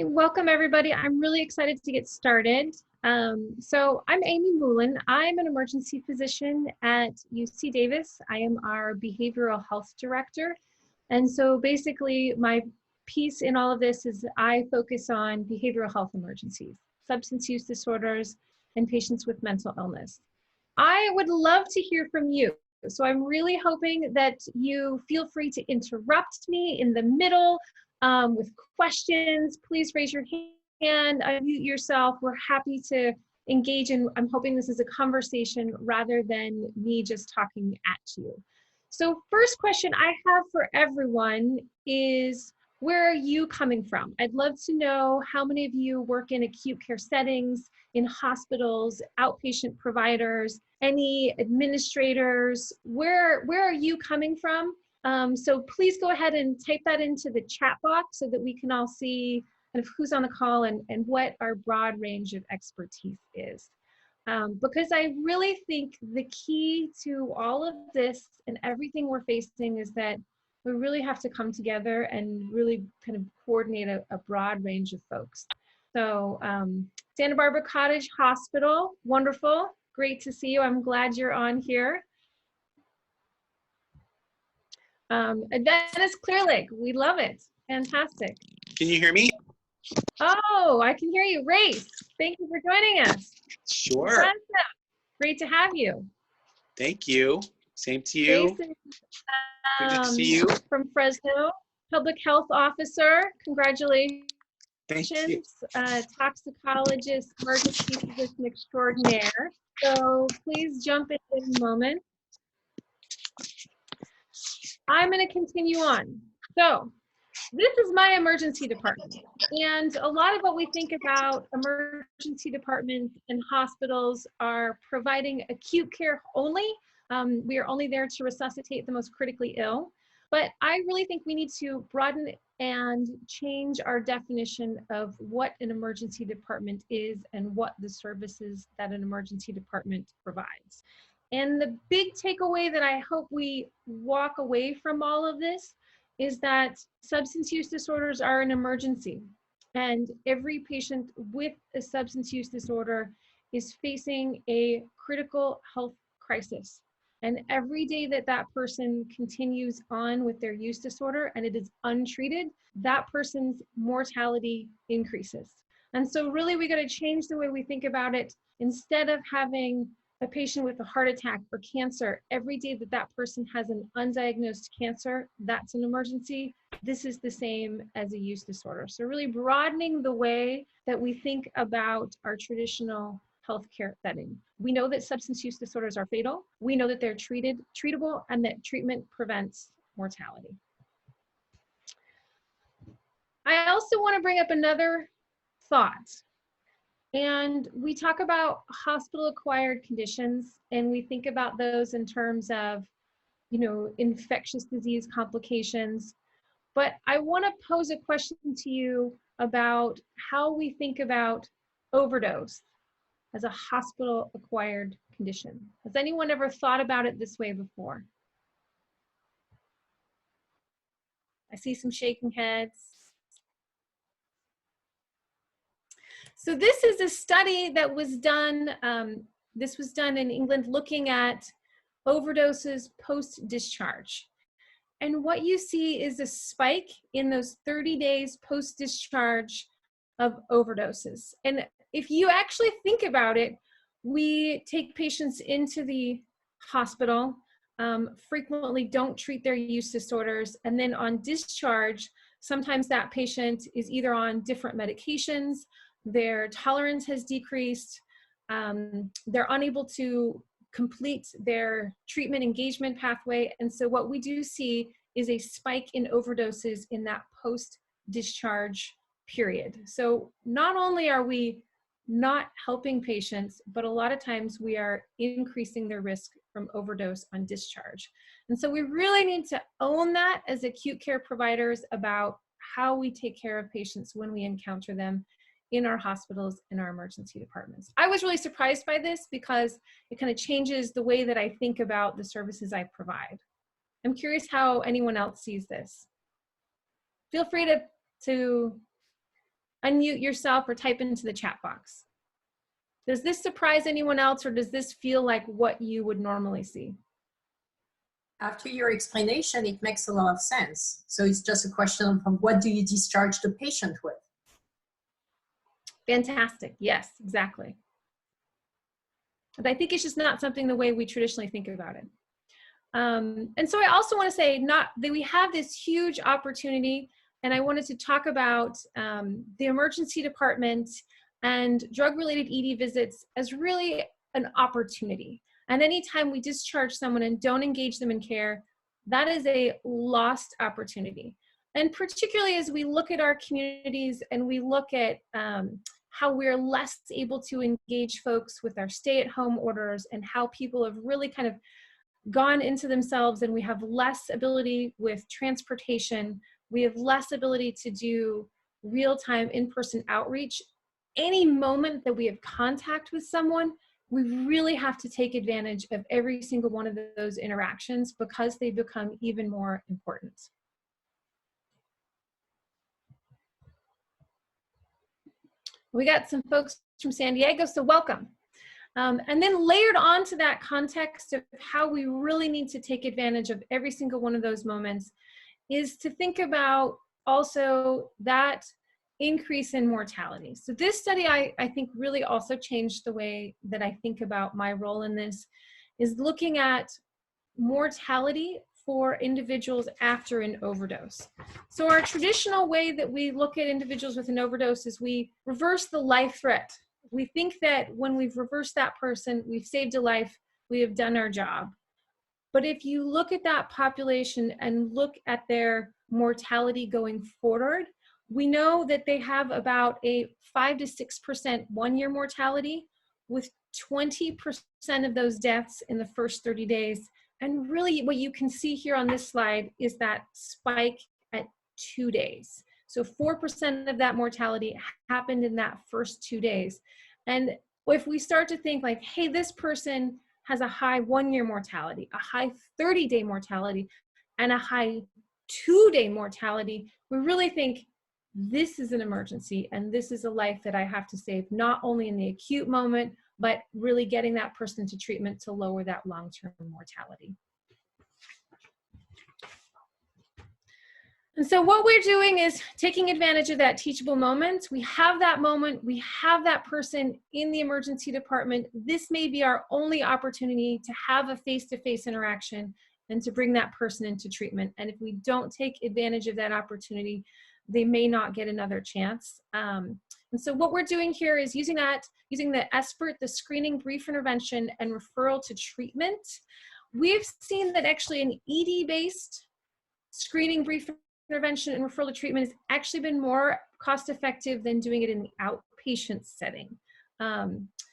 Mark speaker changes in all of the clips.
Speaker 1: Welcome everybody. I'm really excited to get started. So I'm Aimee Moulin. I'm an emergency physician at UC Davis. I am our behavioral health director. And so basically my piece in all of this is I focus on behavioral health emergencies, substance use disorders, and patients with mental illness. I would love to hear from you. So I'm really hoping that you feel free to interrupt me in the middle with questions. Please raise your hand, unmute yourself. We're happy to engage in, I'm hoping this is a conversation rather than me just talking at you. So first question I have for everyone is, where are you coming from? I'd love to know how many of you work in acute care settings, in hospitals, outpatient providers, any administrators. Where are you coming from? So please go ahead and type that into the chat box so that we can all see kind of who's on the call and what our broad range of expertise is. Because I really think the key to all of this and everything we're facing is that we really have to come together and really kind of coordinate a broad range of folks. So Santa Barbara Cottage Hospital, wonderful, great to see you. I'm glad you're on here. Venice Clear Lake, we love it, fantastic.
Speaker 2: Can you hear me?
Speaker 1: Oh, I can hear you. Race, thank you for joining us.
Speaker 2: Sure.
Speaker 1: Great to have you.
Speaker 2: Thank you. Same to you.
Speaker 1: Race is,
Speaker 2: Good to see you.
Speaker 1: from Fresno, public health officer. Congratulations.
Speaker 2: Thank you.
Speaker 1: Toxicologist, emergency physician extraordinaire. So please jump in a moment. I'm going to continue on. So this is my emergency department. And a lot of what we think about emergency departments and hospitals are providing acute care only. We are only there to resuscitate the most critically ill. But I really think we need to broaden and change our definition of what an emergency department is and what the services that an emergency department provides. And the big takeaway that I hope we walk away from all of this is that substance use disorders are an emergency. And every patient with a substance use disorder is facing a critical health crisis. And every day that that person continues on with their use disorder and it is untreated, that person's mortality increases. And so really we got to change the way we think about it. Instead of having a patient with a heart attack or cancer, every day that that person has an undiagnosed cancer, that's an emergency. This is the same as a use disorder. So really broadening the way that we think about our traditional healthcare setting. We know that substance use disorders are fatal. We know that they're treatable, and that treatment prevents mortality. I also want to bring up another thought. And we talk about hospital-acquired conditions, and we think about those in terms of, infectious disease complications. But I want to pose a question to you about how we think about overdose as a hospital-acquired condition. Has anyone ever thought about it this way before? I see some shaking heads. So this is a study that was done, this was done in England looking at overdoses post-discharge. And what you see is a spike in those 30 days post-discharge of overdoses. And if you actually think about it, we take patients into the hospital, frequently don't treat their use disorders, and then on discharge, sometimes that patient is either on different medications, their tolerance has decreased, they're unable to complete their treatment engagement pathway, and so what we do see is a spike in overdoses in that post-discharge period. So not only are we not helping patients, but a lot of times we are increasing their risk from overdose on discharge. And so we really need to own that as acute care providers about how we take care of patients when we encounter them in our hospitals, in our emergency departments. I was really surprised by this because it kind of changes the way that I think about the services I provide. I'm curious how anyone else sees this. Feel free to unmute yourself or type into the chat box. Does this surprise anyone else, or does this feel like what you would normally see?
Speaker 3: After your explanation, it makes a lot of sense. So it's just a question of what do you discharge the patient with?
Speaker 1: Fantastic. Yes, exactly. But I think it's just not something the way we traditionally think about it. And so I also want to say not that we have this huge opportunity, and I wanted to talk about the emergency department and drug-related ED visits as really an opportunity. And anytime we discharge someone and don't engage them in care, that is a lost opportunity. And particularly as we look at our communities and we look at how we're less able to engage folks with our stay-at-home orders, and how people have really kind of gone into themselves, and we have less ability with transportation, we have less ability to do real-time in-person outreach. Any moment that we have contact with someone, we really have to take advantage of every single one of those interactions, because they become even more important. We got some folks from San Diego, so welcome. And then layered onto that context of how we really need to take advantage of every single one of those moments is to think about also that increase in mortality. So this study, I think, really also changed the way that I think about my role in this, is looking at mortality for individuals after an overdose. So our traditional way that we look at individuals with an overdose is we reverse the life threat. We think that when we've reversed that person, we've saved a life, we have done our job. But if you look at that population and look at their mortality going forward, we know that they have about a 5 to 6% one-year mortality, with 20% of those deaths in the first 30 days. And really what you can see here on this slide is that spike at 2 days. So 4% of that mortality happened in that first 2 days. And if we start to think like, hey, this person has a high one-year mortality, a high 30-day mortality, and a high 2-day mortality, we really think this is an emergency, and this is a life that I have to save, not only in the acute moment, but really getting that person to treatment to lower that long-term mortality. And so what we're doing is taking advantage of that teachable moment. We have that moment, we have that person in the emergency department. This may be our only opportunity to have a face-to-face interaction and to bring that person into treatment. And if we don't take advantage of that opportunity, they may not get another chance. And so what we're doing here is using the SBIRT, the screening, brief intervention, and referral to treatment. We've seen that actually an ED-based screening, brief intervention, and referral to treatment has actually been more cost-effective than doing it in the outpatient setting,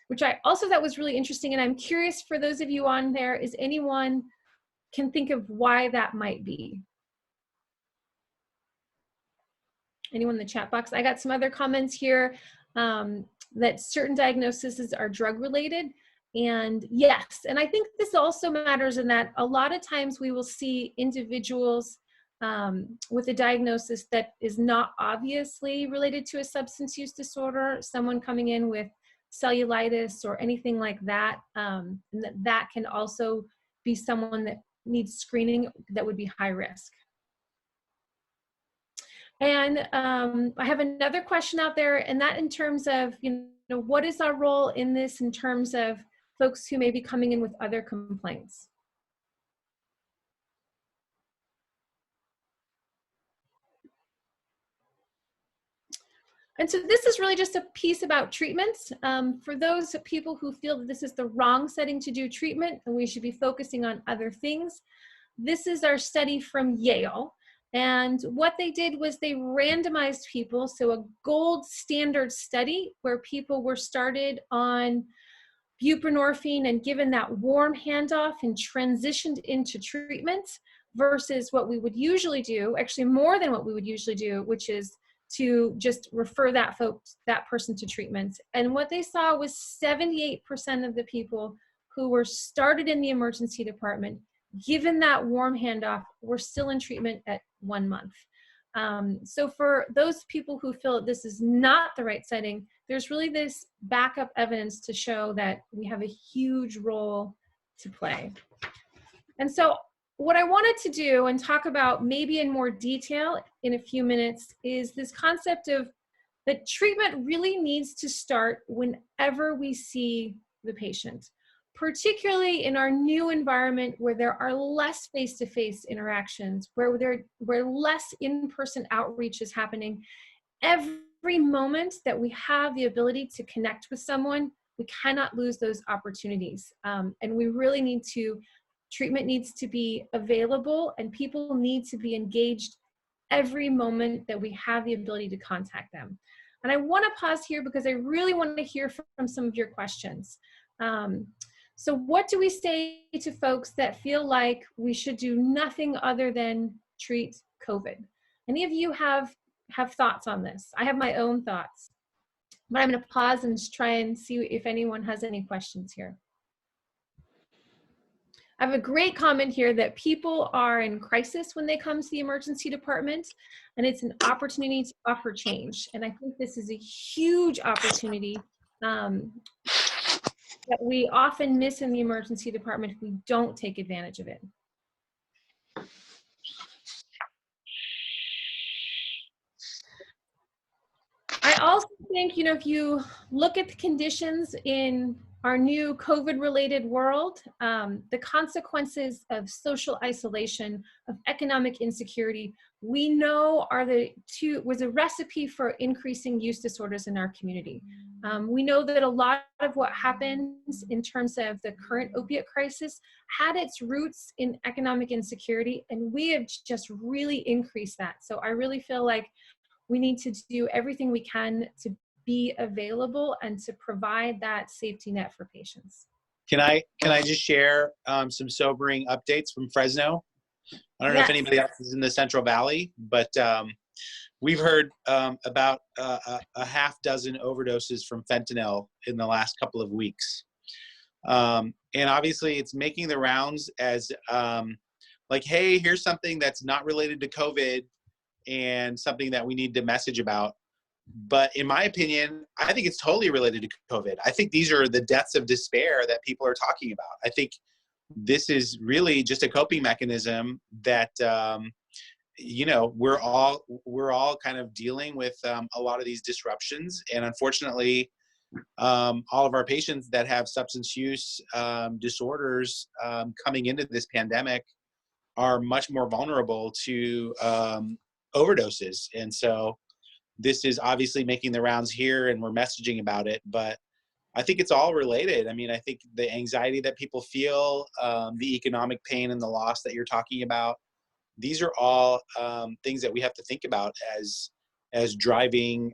Speaker 1: which I also thought was really interesting. And I'm curious, for those of you on there, is anyone can think of why that might be? Anyone in the chat box? I got some other comments here that certain diagnoses are drug-related. And yes, and I think this also matters in that a lot of times we will see individuals with a diagnosis that is not obviously related to a substance use disorder, someone coming in with cellulitis or anything like that, and that can also be someone that needs screening that would be high risk. And I have another question out there, and that in terms of, what is our role in this in terms of folks who may be coming in with other complaints? And so this is really just a piece about treatments. For those people who feel that this is the wrong setting to do treatment and we should be focusing on other things, this is our study from Yale. And what they did was they randomized people, so a gold standard study where people were started on buprenorphine and given that warm handoff and transitioned into treatment, versus what we would usually do, actually more than what we would usually do, which is to just refer that person to treatment. And what they saw was 78% of the people who were started in the emergency department, given that warm handoff, were still in treatment at 1 month. So for those people who feel this is not the right setting, there's really this backup evidence to show that we have a huge role to play. And so what I wanted to do and talk about maybe in more detail in a few minutes is this concept of that treatment really needs to start whenever we see the patient, particularly in our new environment where there are less face-to-face interactions, where less in-person outreach is happening. Every moment that we have the ability to connect with someone, we cannot lose those opportunities. And we really need to, treatment needs to be available and people need to be engaged every moment that we have the ability to contact them. And I want to pause here because I really want to hear from some of your questions. So what do we say to folks that feel like we should do nothing other than treat COVID? Any of you have thoughts on this? I have my own thoughts, but I'm going to pause and just try and see if anyone has any questions here. I have a great comment here that people are in crisis when they come to the emergency department, and it's an opportunity to offer change. And I think this is a huge opportunity that we often miss in the emergency department if we don't take advantage of it. I also think, you know, if you look at the conditions in our new COVID-related world, the consequences of social isolation, of economic insecurity, we know was a recipe for increasing use disorders in our community. We know that a lot of what happens in terms of the current opiate crisis had its roots in economic insecurity, and we have just really increased that. So I really feel like we need to do everything we can to be available and to provide that safety net for patients.
Speaker 2: Can I just share some sobering updates from Fresno? I don't know if anybody else is in the Central Valley, but we've heard about a half dozen overdoses from fentanyl in the last couple of weeks. And obviously it's making the rounds as like, hey, here's something that's not related to COVID and something that we need to message about. But in my opinion, I think it's totally related to COVID. I think these are the deaths of despair that people are talking about. I think this is really just a coping mechanism that, you know, we're all kind of dealing with a lot of these disruptions. And unfortunately, all of our patients that have substance use disorders coming into this pandemic are much more vulnerable to overdoses. And so this is obviously making the rounds here and we're messaging about it, but I think it's all related. I mean, I think the anxiety that people feel, the economic pain and the loss that you're talking about, these are all things that we have to think about as driving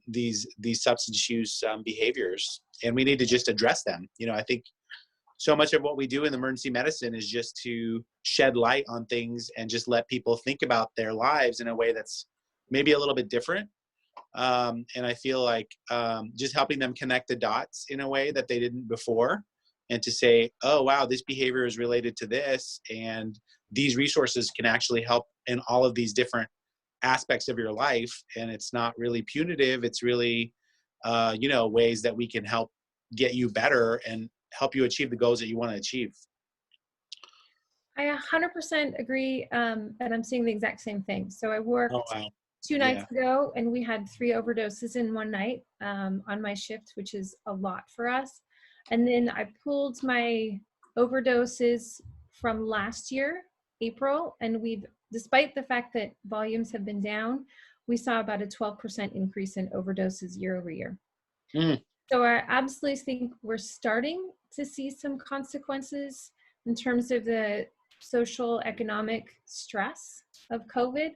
Speaker 2: these substance use behaviors, and we need to just address them. You know, I think so much of what we do in emergency medicine is just to shed light on things and just let people think about their lives in a way that's maybe a little bit different. And I feel like just helping them connect the dots in a way that they didn't before, and to say, oh, wow, this behavior is related to this, and these resources can actually help in all of these different aspects of your life. And it's not really punitive. It's really, you know, ways that we can help get you better and help you achieve the goals that you want to achieve.
Speaker 1: I 100% agree, and I'm seeing the exact same thing. So I worked 2 nights ago, and we had 3 overdoses in one night on my shift, which is a lot for us. And then I pulled my overdoses from last year, April, and despite the fact that volumes have been down, we saw about a 12% increase in overdoses year over year. So I absolutely think we're starting to see some consequences in terms of the social economic stress of COVID.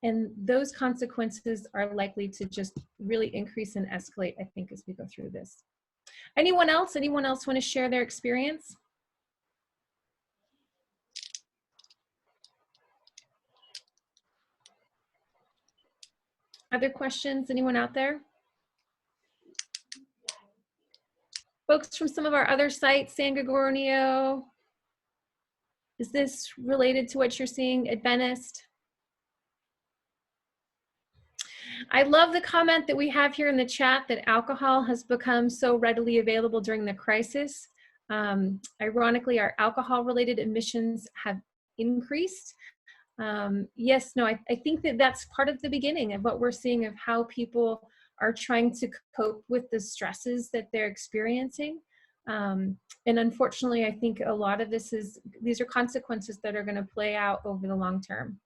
Speaker 1: And those consequences are likely to just really increase and escalate, I think, as we go through this. Anyone else want to share their experience? Other questions? Anyone out there? Folks from some of our other sites, San Gregorio. Is this related to what you're seeing, Adventist? I love the comment that we have here in the chat that alcohol has become so readily available during the crisis. Ironically, our alcohol-related admissions have increased. Yes, no, I think that that's part of the beginning of what we're seeing of how people are trying to cope with the stresses that they're experiencing. And unfortunately, I think a lot of these are consequences that are going to play out over the long term.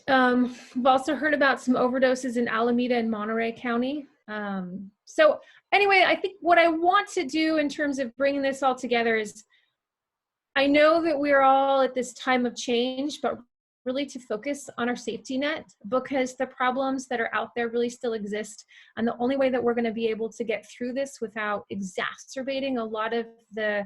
Speaker 1: We've also heard about some overdoses in Alameda and Monterey County. So anyway, I think what I want to do in terms of bringing this all together is, I know that we're all at this time of change, but really to focus on our safety net, because the problems that are out there really still exist. And the only way that we're going to be able to get through this without exacerbating a lot of the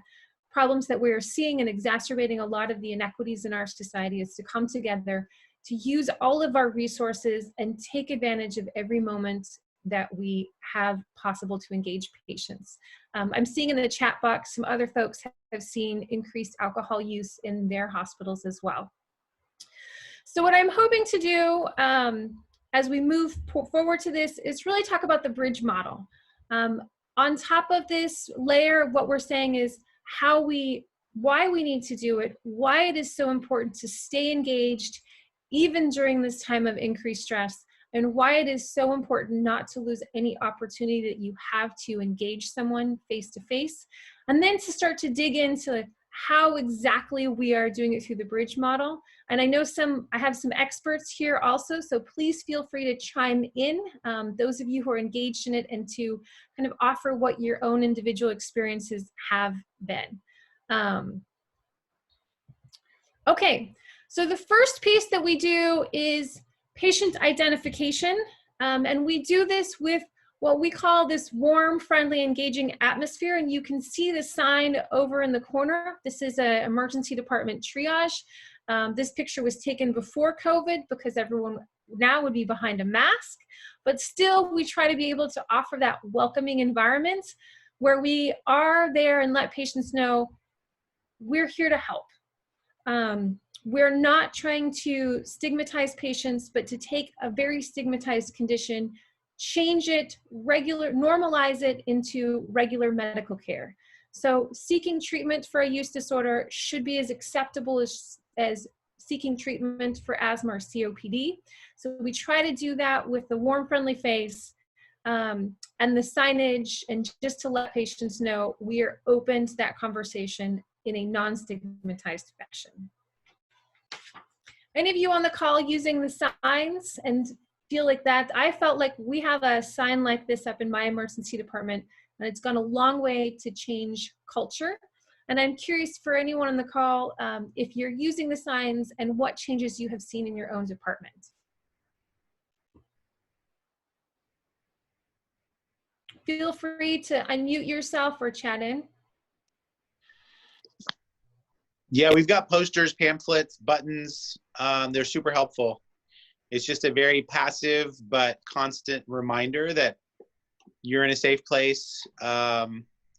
Speaker 1: problems that we're seeing and exacerbating a lot of the inequities in our society is to come together, to use all of our resources and take advantage of every moment that we have possible to engage patients. I'm seeing in the chat box, some other folks have seen increased alcohol use in their hospitals as well. So what I'm hoping to do as we move forward to this is really talk about the bridge model. On top of this layer, what we're saying is why we need to do it, why it is so important to stay engaged even during this time of increased stress, and why it is so important not to lose any opportunity that you have to engage someone face to face, and then to start to dig into how exactly we are doing it through the bridge model. And I know I have some experts here also, so please feel free to chime in, those of you who are engaged in it, and to kind of offer what your own individual experiences have been. Okay, so the first piece that we do is patient identification, and we do this with what we call this warm, friendly, engaging atmosphere, and you can see the sign over in the corner. This is an emergency department triage. This picture was taken before COVID because everyone now would be behind a mask, but still we try to be able to offer that welcoming environment where we are there and let patients know we're here to help. We're not trying to stigmatize patients, but to take a very stigmatized condition, change it, normalize it into regular medical care. So seeking treatment for a use disorder should be as acceptable as seeking treatment for asthma or COPD. So we try to do that with the warm, friendly face and the signage, and just to let patients know we are open to that conversation in a non-stigmatized fashion. Any of you on the call using the signs and feel like that? I felt like we have a sign like this up in my emergency department, and it's gone a long way to change culture. And I'm curious for anyone on the call, if you're using the signs and what changes you have seen in your own department. Feel free to unmute yourself or chat in.
Speaker 2: Yeah, we've got posters, pamphlets, buttons. They're super helpful. It's just a very passive but constant reminder that you're in a safe place.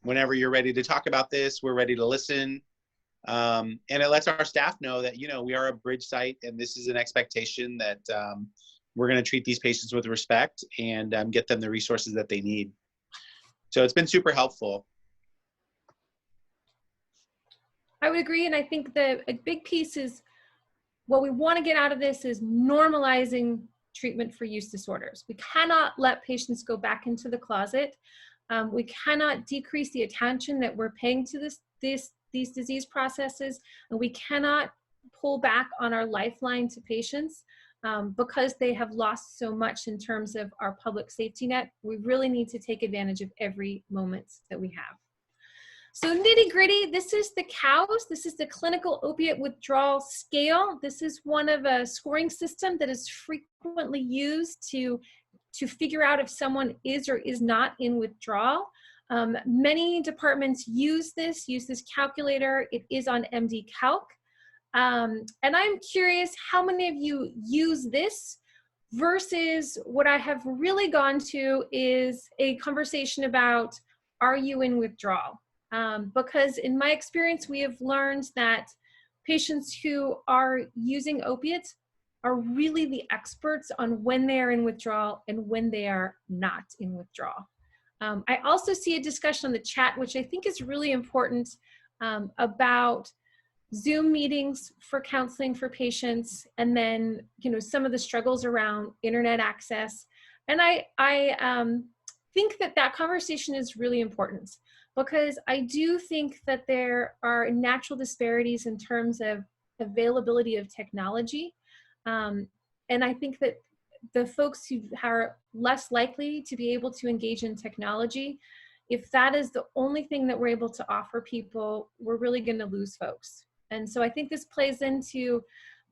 Speaker 2: Whenever you're ready to talk about this, we're ready to listen. And it lets our staff know that, we are a bridge site, and this is an expectation that we're going to treat these patients with respect and get them the resources that they need. So it's been super helpful.
Speaker 1: I would agree, and I think a big piece is what we want to get out of this is normalizing treatment for use disorders. We cannot let patients go back into the closet. We cannot decrease the attention that we're paying to these disease processes, and we cannot pull back on our lifeline to patients because they have lost so much in terms of our public safety net. We really need to take advantage of every moment that we have. So nitty gritty, this is the COWS. This is the Clinical Opiate Withdrawal Scale. This is one of a scoring system that is frequently used to figure out if someone is or is not in withdrawal. Many departments use this calculator. It is on MD Calc. And I'm curious how many of you use this versus what I have really gone to is a conversation about, are you in withdrawal? Because in my experience, we have learned that patients who are using opiates are really the experts on when they are in withdrawal and when they are not in withdrawal. I also see a discussion on the chat, which I think is really important, about Zoom meetings for counseling for patients, and then, you know, some of the struggles around internet access. And I think that that conversation is really important, because I do think that there are natural disparities in terms of availability of technology. And I think that the folks who are less likely to be able to engage in technology, if that is the only thing that we're able to offer people, we're really going to lose folks. And so I think this plays into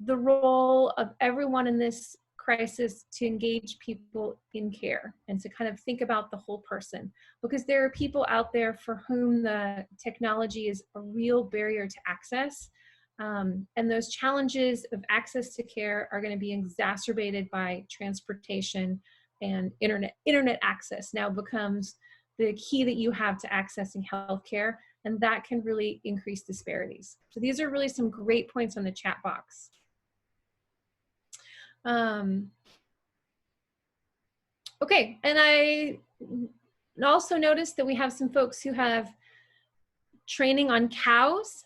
Speaker 1: the role of everyone in this crisis to engage people in care and to kind of think about the whole person, because there are people out there for whom the technology is a real barrier to access. And those challenges of access to care are going to be exacerbated by transportation, and internet access now becomes the key that you have to accessing healthcare, and that can really increase disparities. So these are really some great points on the chat box. Okay, and I also noticed that we have some folks who have training on cows,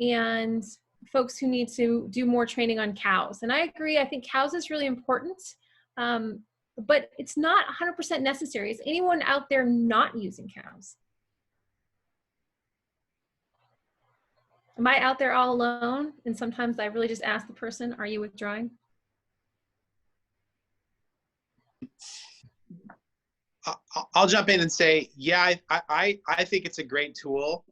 Speaker 1: and folks who need to do more training on cows. And I agree, I think cows is really important, but it's not 100% necessary. Is anyone out there not using cows? Am I out there all alone? And sometimes I really just ask the person, are you withdrawing?
Speaker 2: I'll jump in and say, yeah, I think it's a great tool.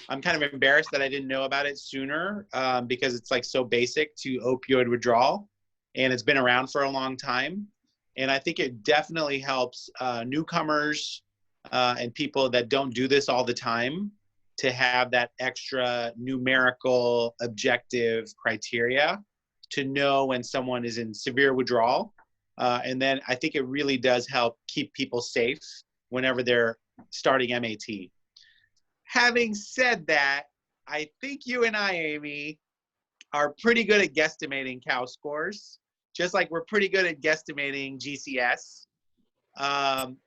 Speaker 2: I'm kind of embarrassed that I didn't know about it sooner, because it's like so basic to opioid withdrawal, and it's been around for a long time. And I think it definitely helps newcomers and people that don't do this all the time to have that extra numerical objective criteria to know when someone is in severe withdrawal. And then I think it really does help keep people safe whenever they're starting MAT. Having said that, I think you and I, Amy, are pretty good at guesstimating cow scores, just like we're pretty good at guesstimating GCS.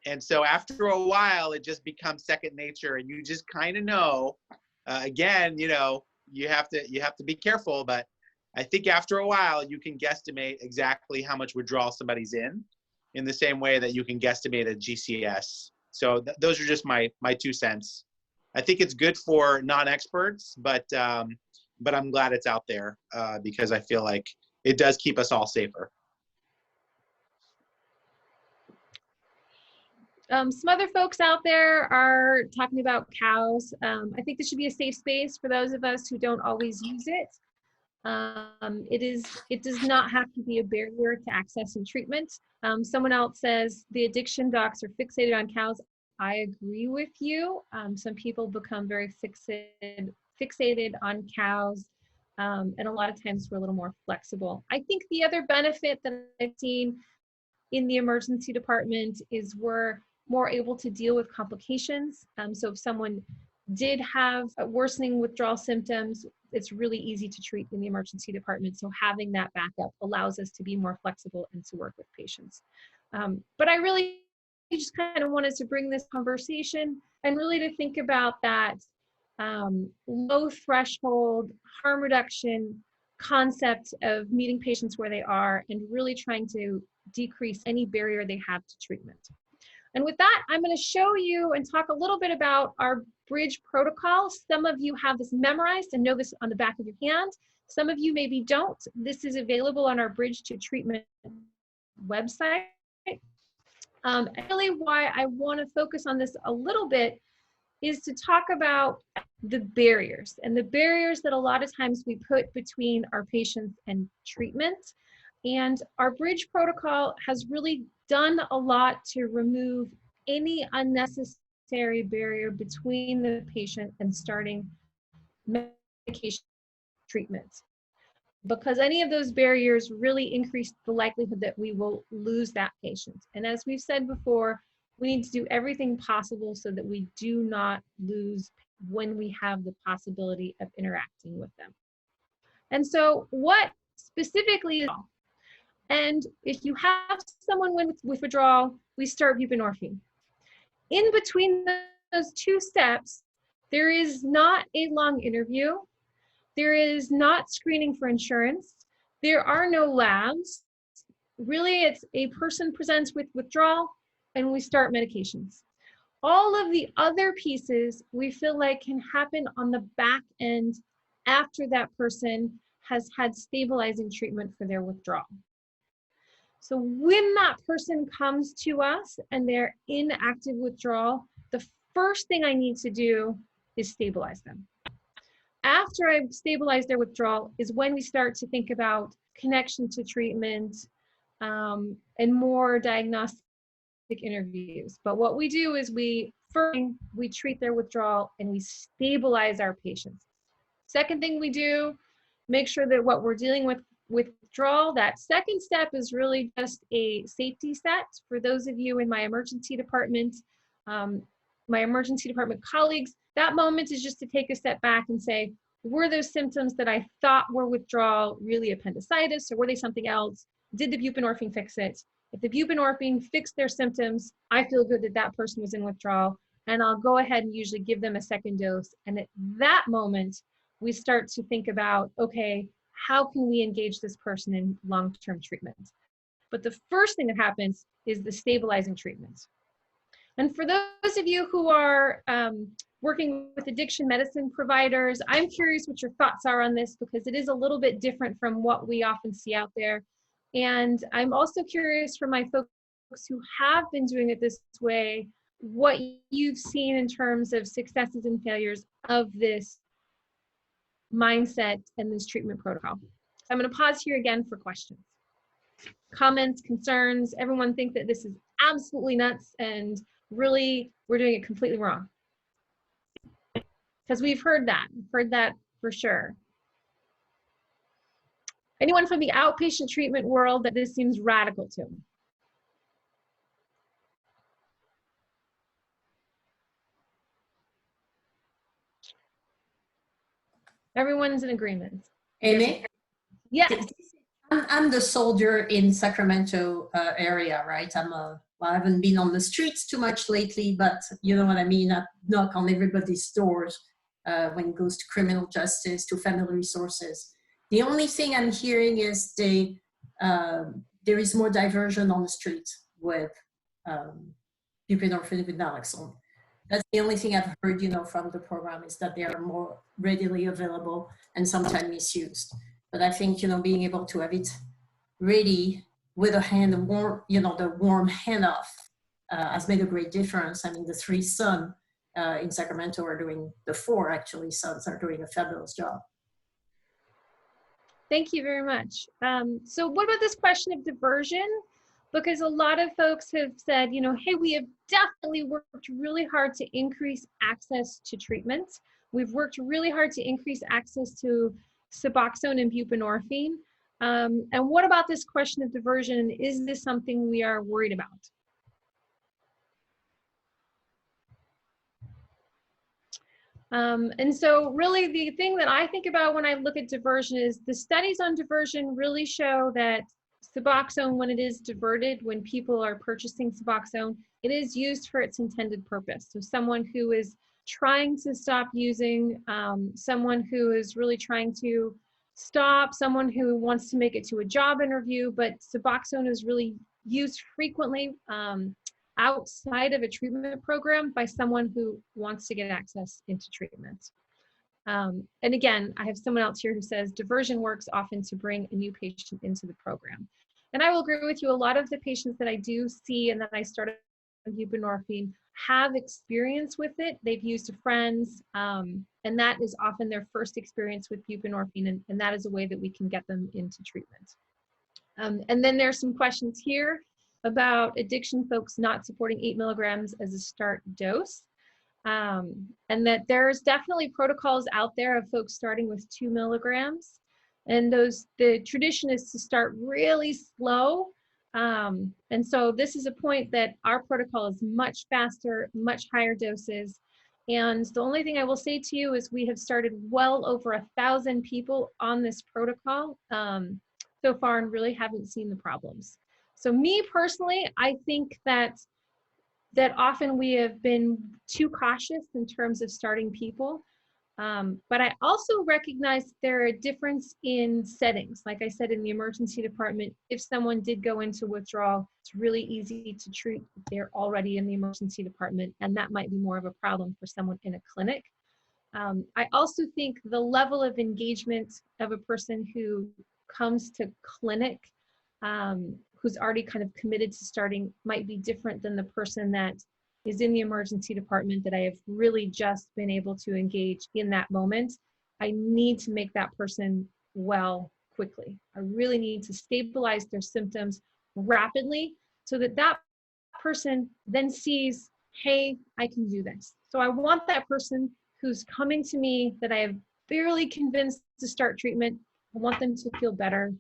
Speaker 2: And so after a while, it just becomes second nature, and you just kind of know. Again, you know, you have to be careful, but I think after a while, you can guesstimate exactly how much withdrawal somebody's in the same way that you can guesstimate a GCS. So those are just my 2 cents. I think it's good for non-experts, but I'm glad it's out there because I feel like it does keep us all safer.
Speaker 1: Some other folks out there are talking about cows. I think this should be a safe space for those of us who don't always use it. It does not have to be a barrier to accessing treatment. Someone else says the addiction docs are fixated on cows. I agree with you. Some people become very fixated on cows, and a lot of times we're a little more flexible. I think the other benefit that I've seen in the emergency department is we're more able to deal with complications. So if someone did have worsening withdrawal symptoms, it's really easy to treat in the emergency department. So having that backup allows us to be more flexible and to work with patients. But I really just kind of wanted to bring this conversation and really to think about that low threshold harm reduction concept of meeting patients where they are and really trying to decrease any barrier they have to treatment. And with that, I'm going to show you and talk a little bit about our bridge protocol. Some of you have this memorized and know this on the back of your hand. Some of you maybe don't. This is available on our Bridge to Treatment website. Really why I want to focus on this a little bit is to talk about the barriers and the barriers that a lot of times we put between our patients and treatment. And our bridge protocol has really done a lot to remove any unnecessary barrier between the patient and starting medication treatment, because any of those barriers really increase the likelihood that we will lose that patient. And as we've said before, we need to do everything possible so that we do not lose when we have the possibility of interacting with them. And so what specifically. And if you have someone with withdrawal, we start buprenorphine. In between those two steps, there is not a long interview. There is not screening for insurance. There are no labs. Really, it's a person presents with withdrawal and we start medications. All of the other pieces we feel like can happen on the back end after that person has had stabilizing treatment for their withdrawal. So when that person comes to us and they're in active withdrawal, the first thing I need to do is stabilize them. After I've stabilized their withdrawal is when we start to think about connection to treatment and more diagnostic interviews. But what we do is we treat their withdrawal and we stabilize our patients. Second thing we do, make sure that what we're dealing with withdrawal, that second step is really just a safety set. For those of you in my emergency department colleagues, that moment is just to take a step back and say, were those symptoms that I thought were withdrawal really appendicitis, or were they something else? Did the buprenorphine fix it? If the buprenorphine fixed their symptoms, I feel good that that person was in withdrawal, and I'll go ahead and usually give them a second dose. And at that moment, we start to think about, okay, how can we engage this person in long-term treatment? But the first thing that happens is the stabilizing treatment. And for those of you who are working with addiction medicine providers, I'm curious what your thoughts are on this, because it is a little bit different from what we often see out there. And I'm also curious for my folks who have been doing it this way, what you've seen in terms of successes and failures of this mindset and this treatment protocol. So I'm going to pause here again for questions, comments, concerns. Everyone think that this is absolutely nuts and really we're doing it completely wrong. Because we've heard that for sure. Anyone from the outpatient treatment world that this seems radical to? Everyone's in agreement.
Speaker 3: Aimee?
Speaker 1: Yes.
Speaker 3: I'm the soldier in Sacramento area, right? Well, I haven't been on the streets too much lately, but you know what I mean? I knock on everybody's doors when it goes to criminal justice, to family resources. The only thing I'm hearing is there is more diversion on the street with buprenorphine with naloxone. That's the only thing I've heard, you know, from the program, is that they are more readily available and sometimes misused. But I think, you know, being able to have it ready with a hand warm, you know, the warm handoff has made a great difference. I mean, the 3 sons in Sacramento are doing, the 4 actually sons are doing a fabulous job.
Speaker 1: Thank you very much. So what about this question of diversion? Because a lot of folks have said, you know, hey, we have definitely worked really hard to increase access to treatment. We've worked really hard to increase access to Suboxone and buprenorphine. And what about this question of diversion? Is this something we are worried about? And so really the thing that I think about when I look at diversion is the studies on diversion really show that Suboxone, when it is diverted, when people are purchasing Suboxone, it is used for its intended purpose. So someone who is trying to stop using, someone who is really trying to stop, someone who wants to make it to a job interview, but Suboxone is really used frequently outside of a treatment program by someone who wants to get access into treatment. And again, I have someone else here who says diversion works often to bring a new patient into the program. And I will agree with you, a lot of the patients that I do see and that I started on buprenorphine have experience with it. They've used a friend's, and that is often their first experience with buprenorphine, and that is a way that we can get them into treatment. And then there's some questions here about addiction folks not supporting 8 milligrams as a start dose. And that there's definitely protocols out there of folks starting with 2 milligrams. And the tradition is to start really slow. And so this is a point that our protocol is much faster, much higher doses. And the only thing I will say to you is we have started well over 1,000 people on this protocol. so far and really haven't seen the problems. So me personally, I think that often we have been too cautious in terms of starting people. But I also recognize there are a difference in settings. Like I said, in the emergency department, if someone did go into withdrawal, it's really easy to treat if they're already in the emergency department, and that might be more of a problem for someone in a clinic. I also think the level of engagement of a person who comes to clinic, who's already kind of committed to starting, might be different than the person that is in the emergency department that I have really just been able to engage in that moment. I need to make that person well quickly. I really need to stabilize their symptoms rapidly so that that person then sees, hey, I can do this. So I want that person who's coming to me that I have barely convinced to start treatment, I want them to feel better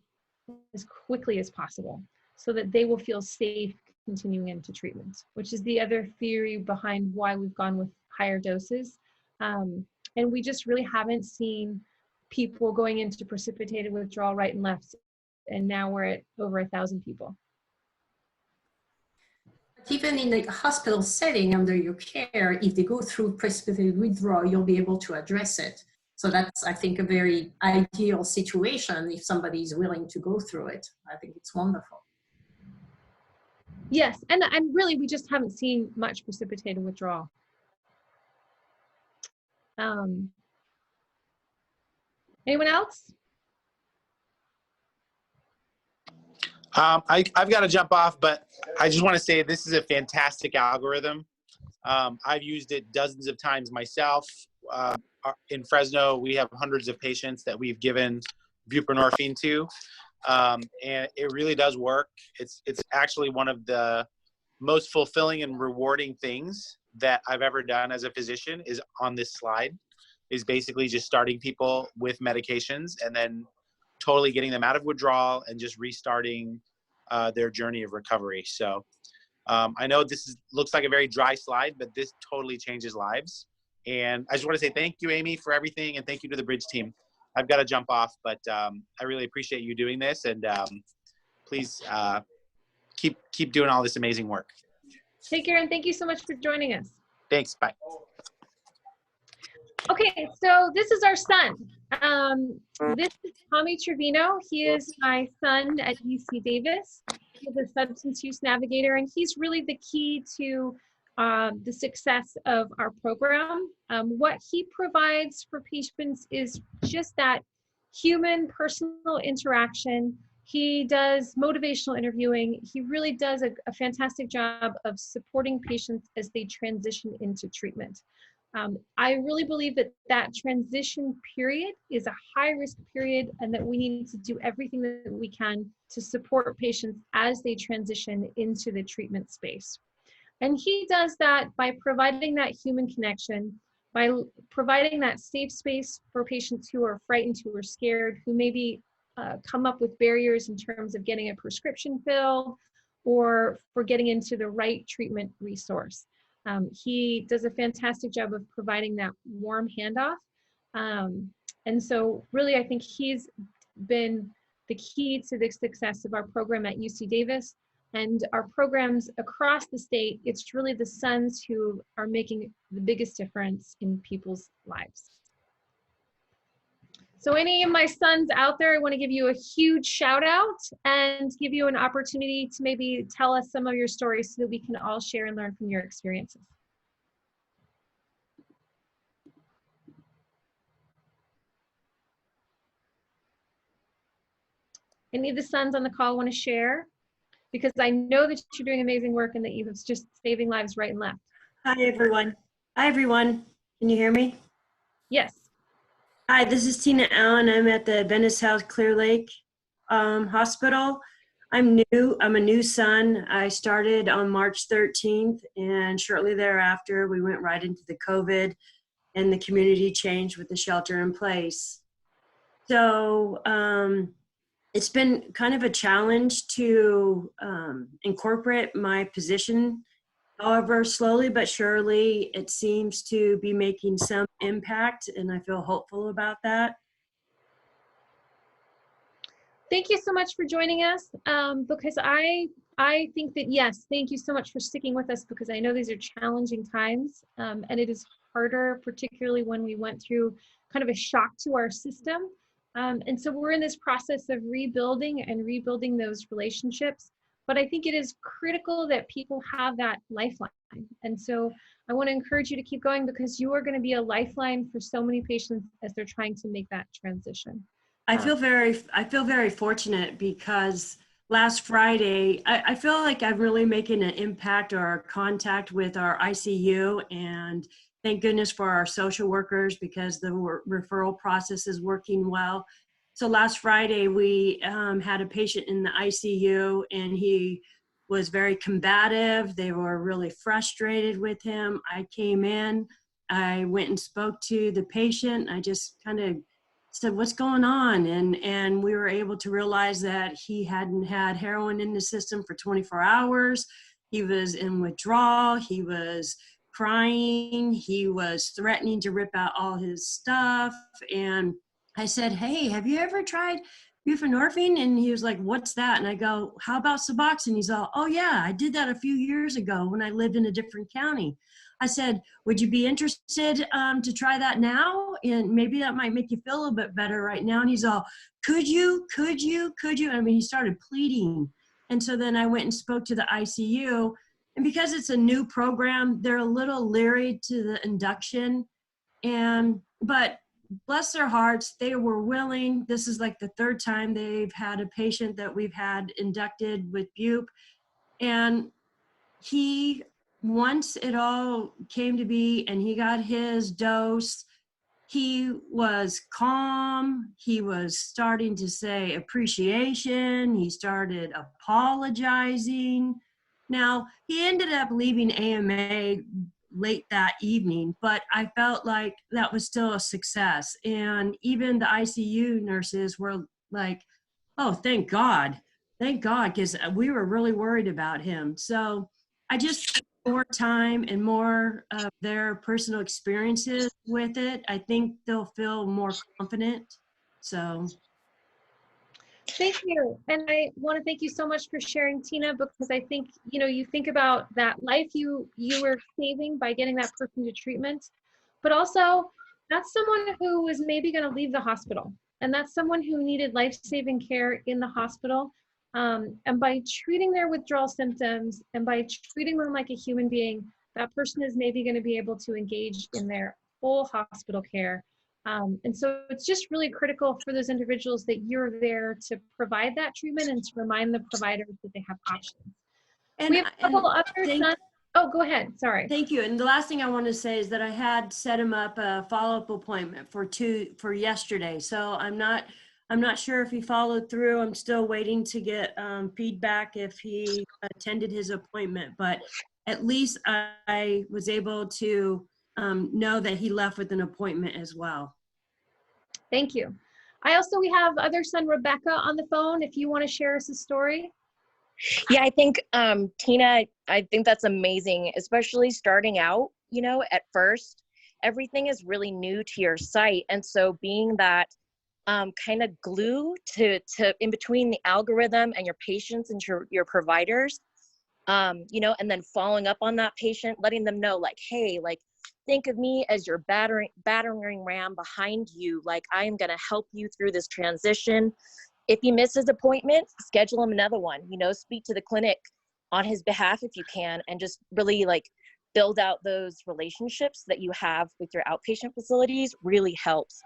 Speaker 1: as quickly as possible so that they will feel safe continuing into treatment, which is the other theory behind why we've gone with higher doses. And we just really haven't seen people going into precipitated withdrawal right and left. And now we're at over 1,000 people.
Speaker 3: Even in the hospital setting under your care, if they go through precipitated withdrawal, you'll be able to address it. So that's, I think, a very ideal situation if somebody is willing to go through it. I think it's wonderful.
Speaker 1: Yes, and really, we just haven't seen much precipitated withdrawal. Anyone else?
Speaker 2: I've got to jump off, but I just want to say this is a fantastic algorithm. I've used it dozens of times myself. In Fresno, we have hundreds of patients that we've given buprenorphine to, and it really does work. It's actually one of the most fulfilling and rewarding things that I've ever done as a physician is on this slide, is basically just starting people with medications and then totally getting them out of withdrawal and just restarting their journey of recovery. So I know this looks like a very dry slide, but this totally changes lives. And I just want to say thank you, Aimee, for everything, and thank you to the Bridge team. I've got to jump off, but I really appreciate you doing this, and please keep doing all this amazing work.
Speaker 1: Take care, and thank you so much for joining us.
Speaker 2: Thanks. Bye.
Speaker 1: Okay, so this is our son. This is Tommy Trevino. He is my son at UC Davis. He's a substance use navigator, and he's really the key to the success of our program. What he provides for patients is just that human, personal interaction. He does motivational interviewing. He really does a fantastic job of supporting patients as they transition into treatment. I really believe that that transition period is a high-risk period and that we need to do everything that we can to support patients as they transition into the treatment space. And he does that by providing that human connection, by providing that safe space for patients who are frightened, who are scared, who maybe come up with barriers in terms of getting a prescription filled or for getting into the right treatment resource. He does a fantastic job of providing that warm handoff. And so really, I think he's been the key to the success of our program at UC Davis and our programs across the state. It's really the sons who are making the biggest difference in people's lives. So any of my sons out there, I want to give you a huge shout out and give you an opportunity to maybe tell us some of your stories so that we can all share and learn from your experiences. Any of the sons on the call want to share? Because I know that you're doing amazing work and that you're just saving lives right and left.
Speaker 4: Hi, everyone. Hi, everyone. Can you hear me?
Speaker 1: Yes.
Speaker 4: Hi, this is Tina Allen. I'm at the Venice South Clear Lake Hospital. I'm new. I'm a new son. I started on March 13th, and shortly thereafter, we went right into the COVID, and the community changed with the shelter in place. So it's been kind of a challenge to incorporate my position. However, slowly but surely, it seems to be making some impact, and I feel hopeful about that.
Speaker 1: Thank you so much for joining us, because I think that, yes, thank you so much for sticking with us, because I know these are challenging times, and it is harder, particularly when we went through kind of a shock to our system. And so we're in this process of rebuilding those relationships. But I think it is critical that people have that lifeline. And so I want to encourage you to keep going, because you are going to be a lifeline for so many patients as they're trying to make that transition.
Speaker 4: I feel very fortunate because last Friday, I feel like I'm really making an impact or contact with our ICU, and thank goodness for our social workers, because the referral process is working well. So last Friday, we had a patient in the ICU, and he was very combative. They were really frustrated with him. I came in, I went and spoke to the patient. I just kind of said, what's going on? And we were able to realize that he hadn't had heroin in the system for 24 hours. He was in withdrawal. He was crying. He was threatening to rip out all his stuff. And I said, hey, have you ever tried buprenorphine? And he was like, what's that? And I go, how about Suboxone? He's all, oh yeah, I did that a few years ago when I lived in a different county. I said, would you be interested to try that now? And maybe that might make you feel a little bit better right now. And he's all, could you? I mean, he started pleading. And so then I went and spoke to the ICU. And because it's a new program, they're a little leery to the induction. But bless their hearts, they were willing. This is like the third time they've had a patient that we've had inducted with bup. And once it all came to be and he got his dose, he was calm. He was starting to say appreciation. He started apologizing. Now, he ended up leaving AMA late that evening, but I felt like that was still a success. And even the ICU nurses were like, oh, thank God, because we were really worried about him. So I just more time and more of their personal experiences with it, I think they'll feel more confident. So
Speaker 1: Thank you. And I want to thank you so much for sharing, Tina, because I think, you think about that life you were saving by getting that person to treatment, but also that's someone who was maybe going to leave the hospital, and that's someone who needed life-saving care in the hospital. And by treating their withdrawal symptoms and by treating them like a human being, that person is maybe going to be able to engage in their full hospital care. And so it's just really critical for those individuals that you're there to provide that treatment and to remind the providers that they have options. And we have a couple other oh, go ahead. Sorry.
Speaker 4: Thank you. And the last thing I want to say is that I had set him up a follow-up appointment for yesterday. So I'm not sure if he followed through. I'm still waiting to get feedback if he attended his appointment, but at least I was able to know that he left with an appointment as well.
Speaker 1: Thank you. We have other son Rebecca on the phone. If you want to share us a story.
Speaker 5: Yeah, I think Tina, I think that's amazing, especially starting out, at first, everything is really new to your site. And so being that kind of glue to in between the algorithm and your patients and your providers, and then following up on that patient, letting them know like, hey, like, think of me as your battering ram behind you. Like, I am going to help you through this transition. If he misses appointment, schedule him another one, speak to the clinic on his behalf if you can, and just really like build out those relationships that you have with your outpatient facilities really helps.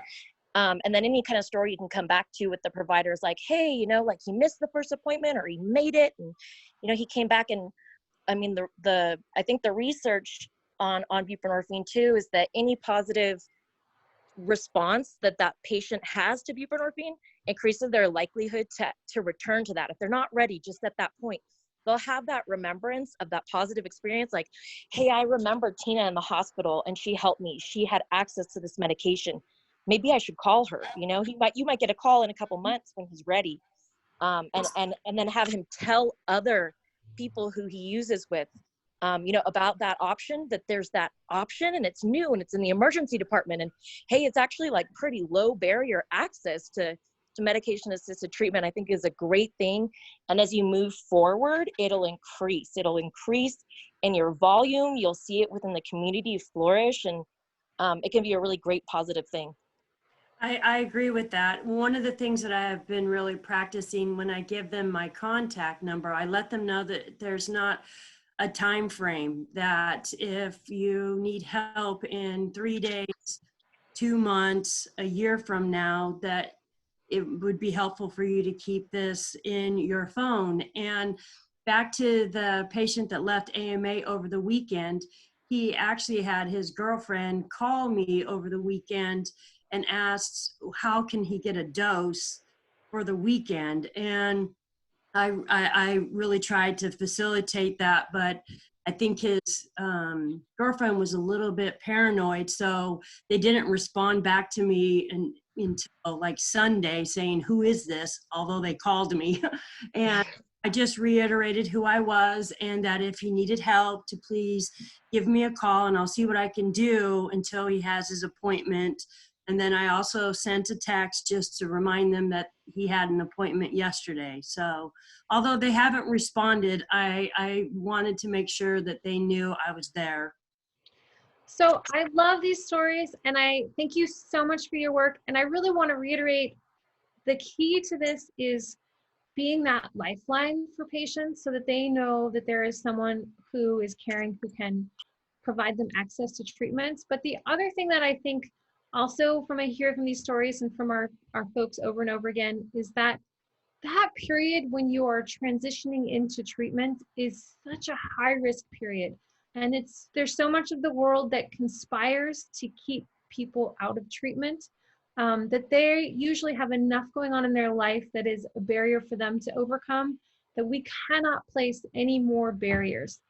Speaker 5: And then any kind of story you can come back to with the providers, like, hey, like he missed the first appointment or he made it. And, he came back, and I mean, I think the research on buprenorphine too is that any positive response that patient has to buprenorphine increases their likelihood to return to that. If they're not ready just at that point, they'll have that remembrance of that positive experience. Like, hey, I remember Tina in the hospital and she helped me. She had access to this medication. Maybe I should call her. You might get a call in a couple months when he's ready. And then have him tell other people who he uses with, about that option, that there's that option and it's new and it's in the emergency department. And hey, it's actually like pretty low barrier access to to medication-assisted treatment, I think is a great thing. And as you move forward, it'll increase. It'll increase in your volume. You'll see it within the community flourish, and it can be a really great positive thing.
Speaker 4: I agree with that. One of the things that I have been really practicing when I give them my contact number, I let them know that there's not a time frame, that if you need help in 3 days, 2 months, a year from now, that it would be helpful for you to keep this in your phone. And back to the patient that left AMA over the weekend, he actually had his girlfriend call me over the weekend and asked how can he get a dose for the weekend. And I really tried to facilitate that, but I think his girlfriend was a little bit paranoid, so they didn't respond back to me until like Sunday saying, who is this? Although they called me. And I just reiterated who I was, and that if he needed help to please give me a call and I'll see what I can do until he has his appointment. And then I also sent a text just to remind them that he had an appointment yesterday. So although they haven't responded, I wanted to make sure that they knew I was there.
Speaker 1: So I love these stories, and I thank you so much for your work. And I really want to reiterate, the key to this is being that lifeline for patients so that they know that there is someone who is caring, who can provide them access to treatments. But the other thing that I think also from I hear from these stories and from our folks over and over again is that period when you are transitioning into treatment is such a high risk period. And there's so much of the world that conspires to keep people out of treatment, that they usually have enough going on in their life that is a barrier for them to overcome, that we cannot place any more barriers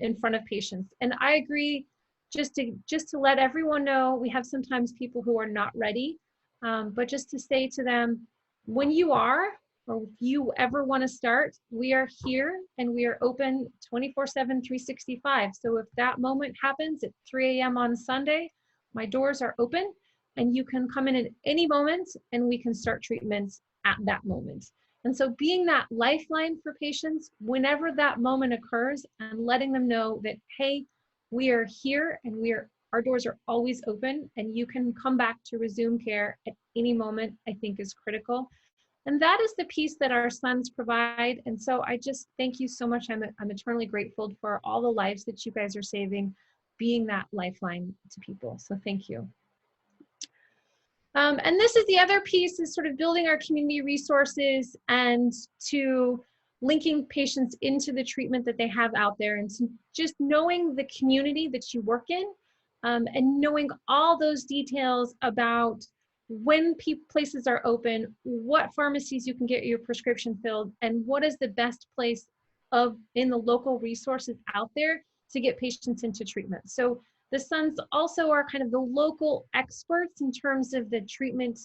Speaker 1: in front of patients. And I agree, just to let everyone know, we have sometimes people who are not ready, but just to say to them, when you are, or if you ever want to start, we are here and we are open 24/7, 365. So if that moment happens at 3 a.m. on Sunday, my doors are open and you can come in at any moment and we can start treatments at that moment. And so being that lifeline for patients whenever that moment occurs and letting them know that, hey, we are here and our doors are always open and you can come back to resume care at any moment, I think is critical. And that is the piece that our sons provide. And so I just thank you so much. I'm eternally grateful for all the lives that you guys are saving, being that lifeline to people. So thank you. And this is the other piece, is sort of building our community resources and to linking patients into the treatment that they have out there, and so just knowing the community that you work in, and knowing all those details about when places are open, what pharmacies you can get your prescription filled, and what is the best place in the local resources out there to get patients into treatment. So the Sons also are kind of the local experts in terms of the treatment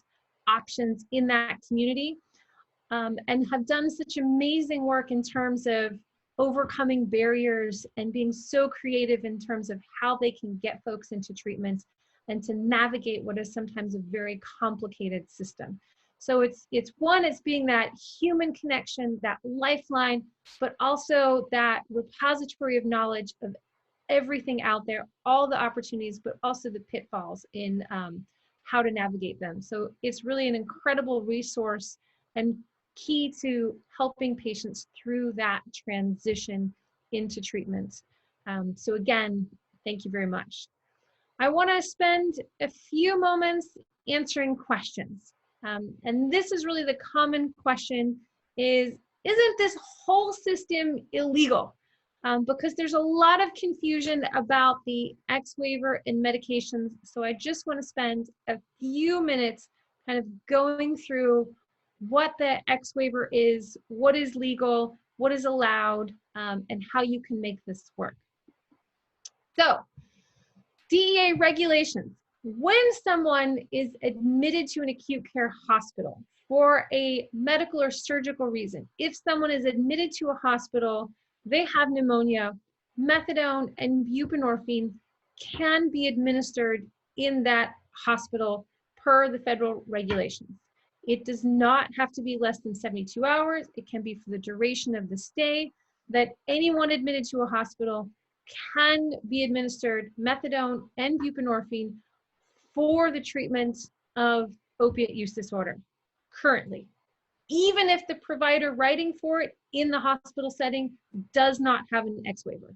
Speaker 1: options in that community, and have done such amazing work in terms of overcoming barriers and being so creative in terms of how they can get folks into treatment and to navigate what is sometimes a very complicated system. So it's being that human connection, that lifeline, but also that repository of knowledge of everything out there, all the opportunities, but also the pitfalls in how to navigate them. So it's really an incredible resource and key to helping patients through that transition into treatment. So again, thank you very much. I want to spend a few moments answering questions. And this is really the common question isn't this whole system illegal? Because there's a lot of confusion about the X waiver and medications. So I just want to spend a few minutes kind of going through what the X waiver is, what is legal, what is allowed, and how you can make this work. So, DEA regulations. When someone is admitted to an acute care hospital for a medical or surgical reason, if someone is admitted to a hospital, they have pneumonia, methadone and buprenorphine can be administered in that hospital per the federal regulations. It does not have to be less than 72 hours. It can be for the duration of the stay, that anyone admitted to a hospital can be administered methadone and buprenorphine for the treatment of opiate use disorder currently, even if the provider writing for it in the hospital setting does not have an X waiver.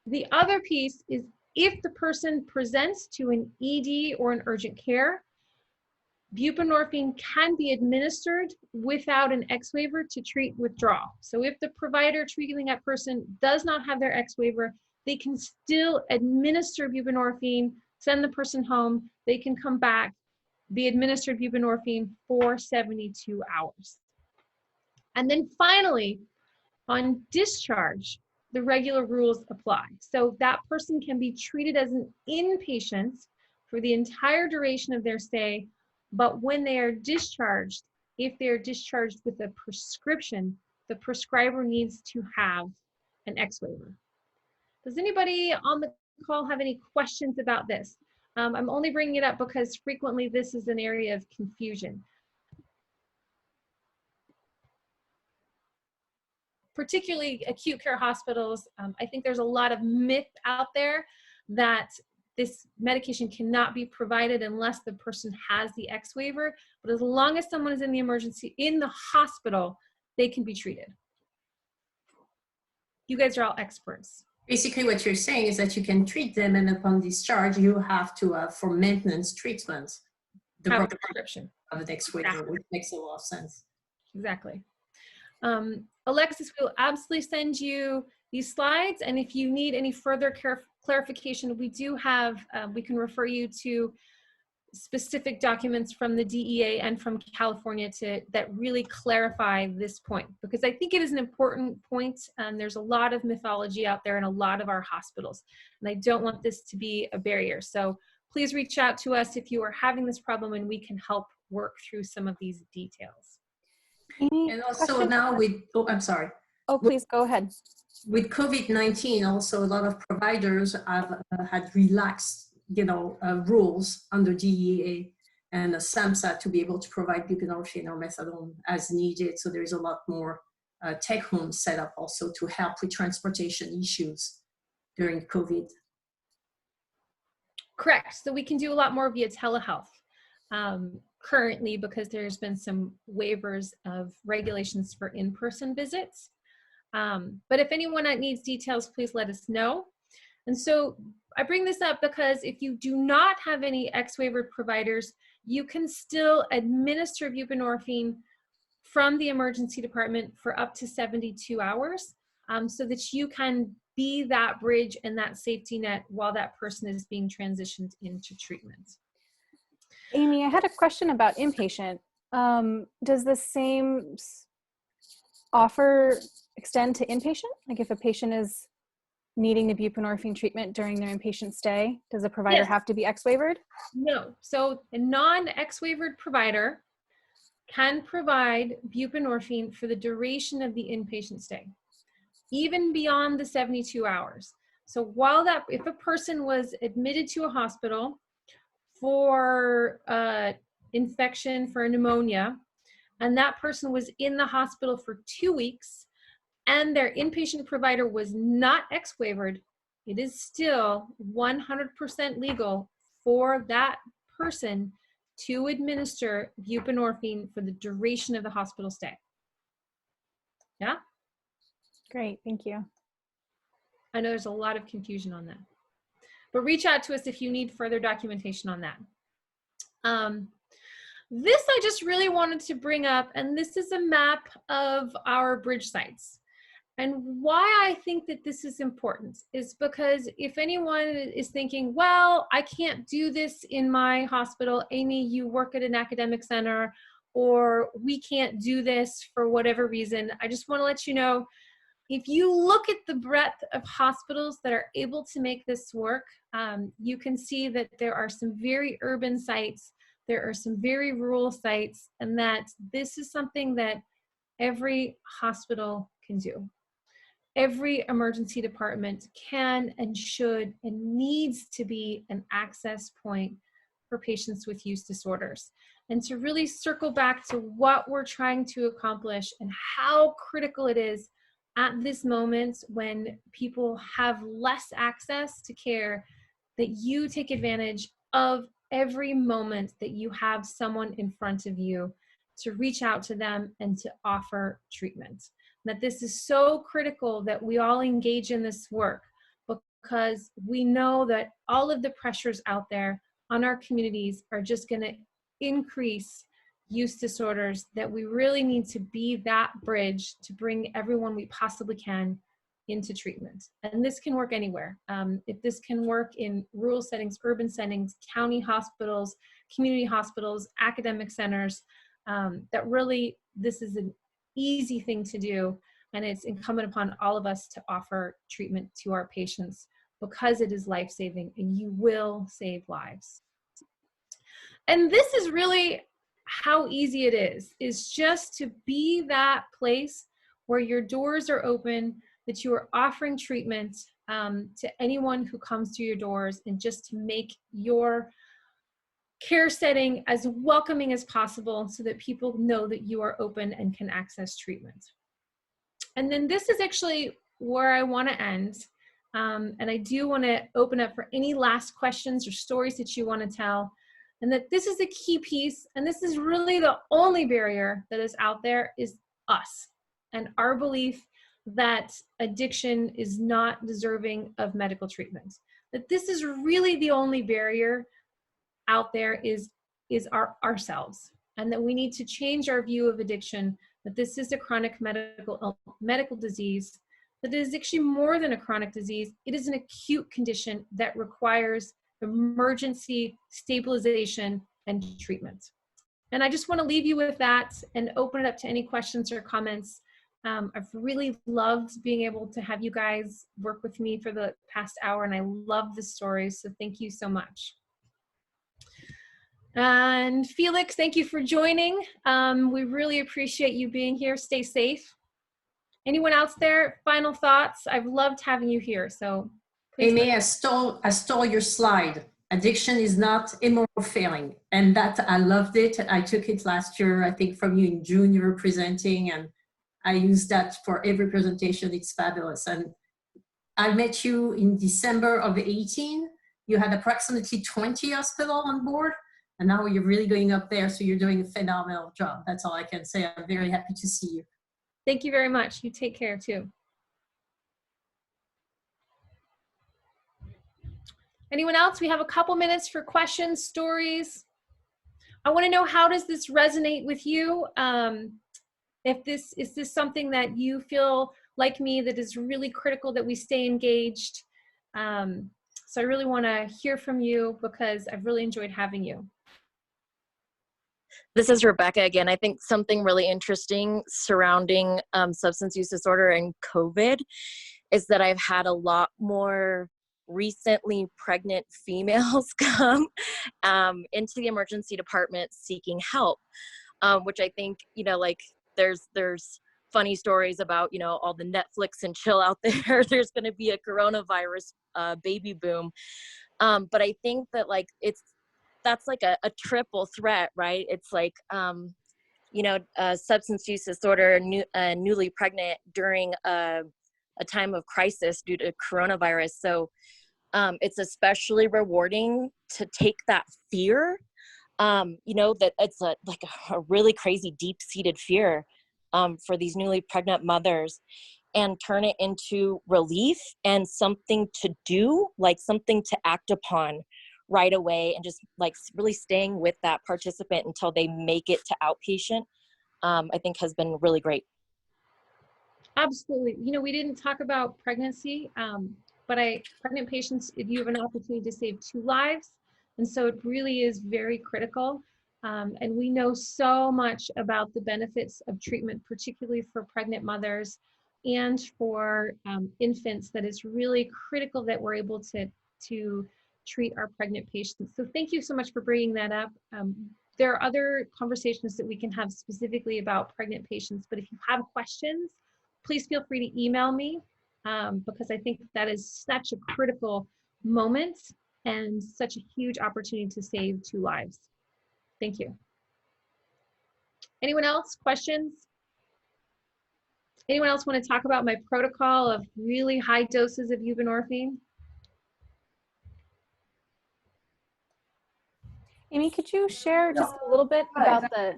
Speaker 1: The other piece is if the person presents to an ED or an urgent care, buprenorphine can be administered without an X waiver to treat withdrawal. So if the provider treating that person does not have their X waiver, they can still administer buprenorphine, send the person home, they can come back, be administered buprenorphine for 72 hours. And then finally, on discharge, the regular rules apply. So that person can be treated as an inpatient for the entire duration of their stay, but when they are discharged, if they're discharged with a prescription, the prescriber needs to have an X waiver. Does anybody on the call have any questions about this? I'm only bringing it up because frequently this is an area of confusion. Particularly acute care hospitals, I think there's a lot of myth out there that this medication cannot be provided unless the person has the X waiver, but as long as someone is in the emergency, in the hospital, they can be treated. You guys are all experts.
Speaker 3: Basically what you're saying is that you can treat them, and upon discharge, you have to, for maintenance treatment,
Speaker 1: Have a prescription.
Speaker 3: Of an X waiver,
Speaker 1: Exactly.
Speaker 3: which makes a lot of sense.
Speaker 1: Exactly. Alexis will absolutely send you these slides, and if you need any further clarification, we do have, we can refer you to specific documents from the DEA and from California that really clarify this point, because I think it is an important point, and there's a lot of mythology out there in a lot of our hospitals, and I don't want this to be a barrier. So please reach out to us if you are having this problem, and we can help work through some of these details.
Speaker 3: And also now with, oh, I'm sorry.
Speaker 6: Oh, please go ahead.
Speaker 3: With COVID-19, also a lot of providers have had relaxed, rules under DEA and SAMHSA to be able to provide buprenorphine or methadone as needed. So there's a lot more take-home set up also to help with transportation issues during COVID.
Speaker 1: Correct. So we can do a lot more via telehealth currently, because there's been some waivers of regulations for in-person visits. But if anyone needs details, please let us know. And so I bring this up because if you do not have any X-waivered providers, you can still administer buprenorphine from the emergency department for up to 72 hours so that you can be that bridge and that safety net while that person is being transitioned into treatment.
Speaker 6: Aimee, I had a question about inpatient. Does the same offer extend to inpatient? Like if a patient is needing the buprenorphine treatment during their inpatient stay, does the provider have to be X-waivered?
Speaker 1: No. So a non-X-waivered provider can provide buprenorphine for the duration of the inpatient stay, even beyond the 72 hours. So while if a person was admitted to a hospital for infection, for pneumonia, and that person was in the hospital for 2 weeks, and their inpatient provider was not X-waivered, it is still 100% legal for that person to administer buprenorphine for the duration of the hospital stay. Yeah?
Speaker 6: Great, thank you.
Speaker 1: I know there's a lot of confusion on that. But reach out to us if you need further documentation on that. This I just really wanted to bring up, and this is a map of our bridge sites. And why I think that this is important is because if anyone is thinking, well, I can't do this in my hospital, Aimee, you work at an academic center, or we can't do this for whatever reason, I just want to let you know, if you look at the breadth of hospitals that are able to make this work, you can see that there are some very urban sites, there are some very rural sites, and that this is something that every hospital can do. Every emergency department can and should and needs to be an access point for patients with use disorders, and to really circle back to what we're trying to accomplish and how critical it is at this moment when people have less access to care, that you take advantage of every moment that you have someone in front of you to reach out to them and to offer treatment. That this is so critical that we all engage in this work, because we know that all of the pressures out there on our communities are just going to increase use disorders, that we really need to be that bridge to bring everyone we possibly can into treatment. And this can work anywhere. If this can work in rural settings, urban settings, county hospitals, community hospitals, academic centers, that really this is an easy thing to do. And it's incumbent upon all of us to offer treatment to our patients, because it is life-saving and you will save lives. And this is really how easy it is just to be that place where your doors are open, that you are offering treatment to anyone who comes through your doors, and just to make your care setting as welcoming as possible so that people know that you are open and can access treatment. And then this is actually where I want to end. And I do want to open up for any last questions or stories that you want to tell. And that this is a key piece, and this is really the only barrier that is out there, is us and our belief that addiction is not deserving of medical treatment. That this is really the only barrier out there is ourselves, and that we need to change our view of addiction, that this is a chronic medical disease, that it is actually more than a chronic disease. It is an acute condition that requires emergency stabilization and treatment. And I just want to leave you with that and open it up to any questions or comments. I've really loved being able to have you guys work with me for the past hour, and I love the stories, so thank you so much. And Felix, thank you for joining. We really appreciate you being here. Stay safe. Anyone else there? Final thoughts? I've loved having you here, so please.
Speaker 3: Aimee, I stole your slide. Addiction is not immoral failing. And that, I loved it. I took it last year, I think from you in June, you were presenting, and I use that for every presentation. It's fabulous. And I met you in December of 18. You had approximately 20 hospitals on board, and now you're really going up there. So you're doing a phenomenal job. That's all I can say. I'm very happy to see you.
Speaker 1: Thank you very much. You take care too. Anyone else? We have a couple minutes for questions, stories. I want to know, how does this resonate with you? Is this something that you feel like me, that is really critical that we stay engaged? So I really want to hear from you, because I've really enjoyed having you.
Speaker 5: This is Rebecca again. I think something really interesting surrounding substance use disorder and COVID is that I've had a lot more recently pregnant females come into the emergency department seeking help, which I think, like there's funny stories about, all the Netflix and chill out there. There's going to be a coronavirus baby boom. But I think that that's like a triple threat, right? It's like, substance use disorder, newly pregnant during a time of crisis due to coronavirus. So it's especially rewarding to take that fear, that it's a really crazy deep-seated fear for these newly pregnant mothers, and turn it into relief and something to do, like something to act upon right away, and just really staying with that participant until they make it to outpatient, I think has been really great.
Speaker 1: Absolutely. We didn't talk about pregnancy, but pregnant patients, you have an opportunity to save 2 lives. And so it really is very critical. And we know so much about the benefits of treatment, particularly for pregnant mothers and for infants, that it's really critical that we're able to treat our pregnant patients. So thank you so much for bringing that up. There are other conversations that we can have specifically about pregnant patients, but if you have questions, please feel free to email me, because I think that is such a critical moment and such a huge opportunity to save 2 lives. Thank you. Anyone else? Questions? Anyone else want to talk about my protocol of really high doses of buprenorphine?
Speaker 6: Aimee, could you share just a little bit about the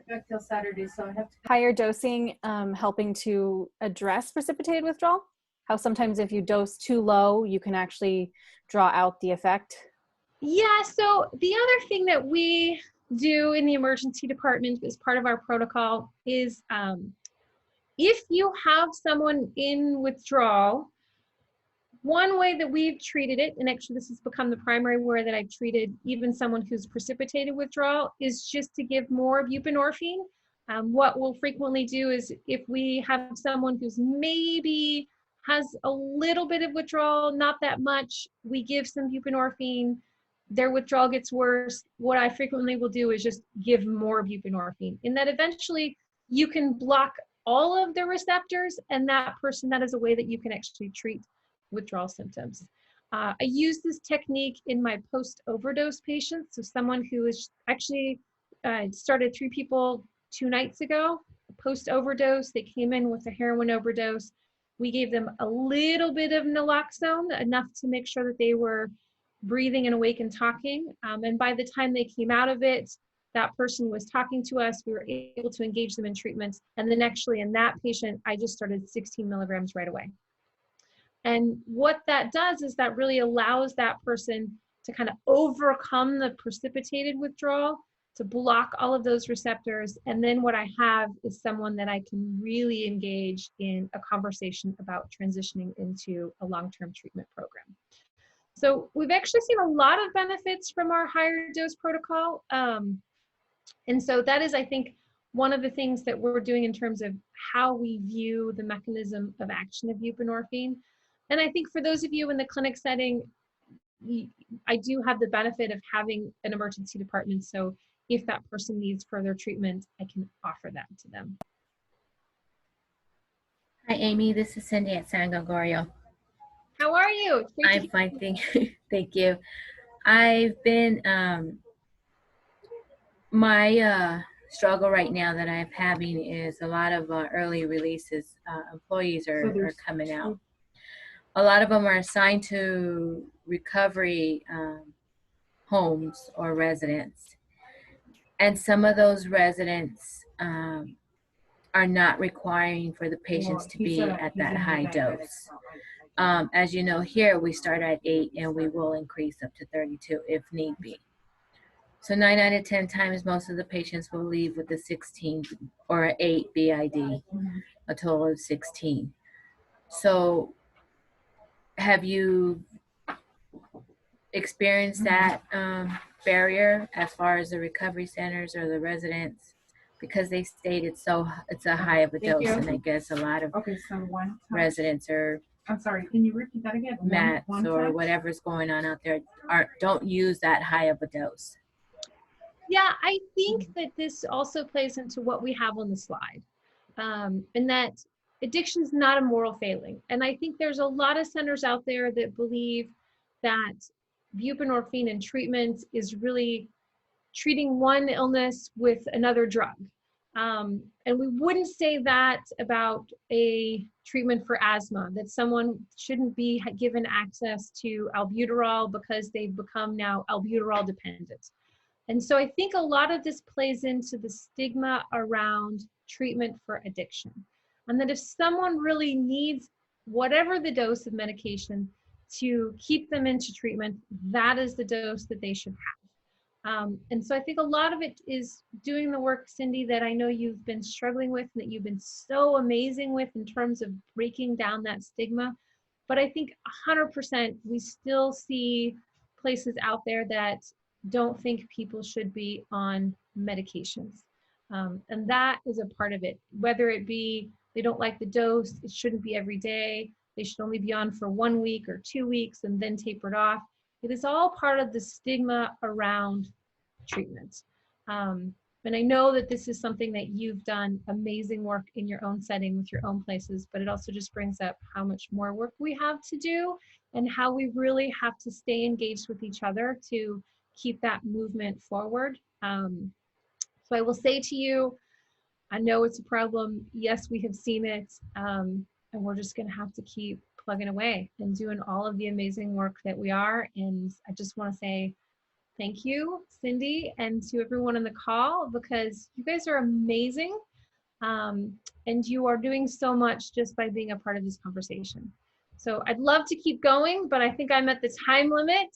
Speaker 6: higher dosing helping to address precipitated withdrawal? How sometimes if you dose too low, you can actually draw out the effect?
Speaker 1: Yeah, so the other thing that we do in the emergency department as part of our protocol is if you have someone in withdrawal, one way that we've treated it, and actually this has become the primary way that I've treated even someone who's precipitated withdrawal, is just to give more buprenorphine. What we'll frequently do is if we have someone who's maybe has a little bit of withdrawal, not that much, we give some buprenorphine, their withdrawal gets worse. What I frequently will do is just give more buprenorphine. And that eventually you can block all of the receptors, and that is a way that you can actually treat withdrawal symptoms. I use this technique in my post-overdose patients. So someone who is actually started 3 people 2 nights ago, post-overdose, they came in with a heroin overdose. We gave them a little bit of naloxone, enough to make sure that they were breathing and awake and talking. And by the time they came out of it, that person was talking to us. We were able to engage them in treatment. And then actually in that patient, I just started 16 milligrams right away. And what that does is that really allows that person to kind of overcome the precipitated withdrawal, to block all of those receptors. And then what I have is someone that I can really engage in a conversation about transitioning into a long-term treatment program. So we've actually seen a lot of benefits from our higher dose protocol. And so that is, I think, one of the things that we're doing in terms of how we view the mechanism of action of buprenorphine. And I think for those of you in the clinic setting, I do have the benefit of having an emergency department. So if that person needs further treatment, I can offer that to them.
Speaker 7: Hi, Aimee. This is Cindy at San Gregorio.
Speaker 1: How are you?
Speaker 7: I'm fine, thank you. I've been, my struggle right now that I'm having is a lot of early releases. Employees are coming out. A lot of them are assigned to recovery homes or residents. And some of those residents are not requiring for the patients to be at that high dose. As you know, here we start at 8 and we will increase up to 32 if need be. So 9 out of 10 times, most of the patients will leave with a 16 or 8 BID, a total of 16. So have you experienced that barrier as far as the recovery centers or the residents? Because they stated it's a high of a dose, and I guess a lot of residents are,
Speaker 8: I'm sorry, can you repeat that again?
Speaker 7: mats or whatever's going on out there don't use that high of a dose.
Speaker 1: Yeah, I think that this also plays into what we have on the slide, and that addiction is not a moral failing. And I think there's a lot of centers out there that believe that buprenorphine and treatment is really treating one illness with another drug. And we wouldn't say that about a treatment for asthma, that someone shouldn't be given access to albuterol because they've become now albuterol dependent. And so I think a lot of this plays into the stigma around treatment for addiction. And that if someone really needs whatever the dose of medication to keep them into treatment, that is the dose that they should have. And so I think a lot of it is doing the work, Cindy, that I know you've been struggling with and that you've been so amazing with in terms of breaking down that stigma. But I think 100% we still see places out there that don't think people should be on medications. And that is a part of it, whether it be they don't like the dose, it shouldn't be every day, they should only be on for 1 week or 2 weeks and then tapered off. It is all part of the stigma around treatment. And And I know that this is something that you've done amazing work in your own setting with your own places, but it also just brings up how much more work we have to do and how we really have to stay engaged with each other to keep that movement forward. So I will say to you, I know it's a problem. Yes, we have seen it. And we're just going to have to keep plugging away and doing all of the amazing work that we are. And I just want to say thank you, Cindy, and to everyone on the call, because you guys are amazing. And you are doing so much just by being a part of this conversation. So I'd love to keep going, but I think I'm at the time limit.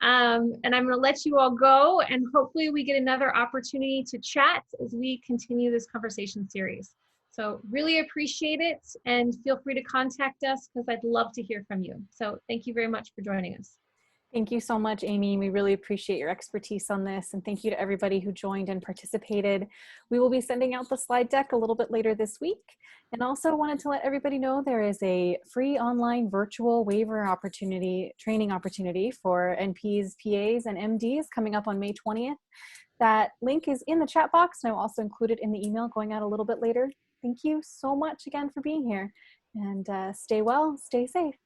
Speaker 1: And I'm going to let you all go, and hopefully we get another opportunity to chat as we continue this conversation series. So really appreciate it, and feel free to contact us because I'd love to hear from you. So thank you very much for joining us.
Speaker 6: Thank you so much, Aimee. We really appreciate your expertise on this, and thank you to everybody who joined and participated. We will be sending out the slide deck a little bit later this week, and also wanted to let everybody know there is a free online virtual waiver opportunity, training opportunity for NPs, PAs, and MDs coming up on May 20th. That link is in the chat box, and I will also include it in the email going out a little bit later. Thank you so much again for being here, and stay well, stay safe.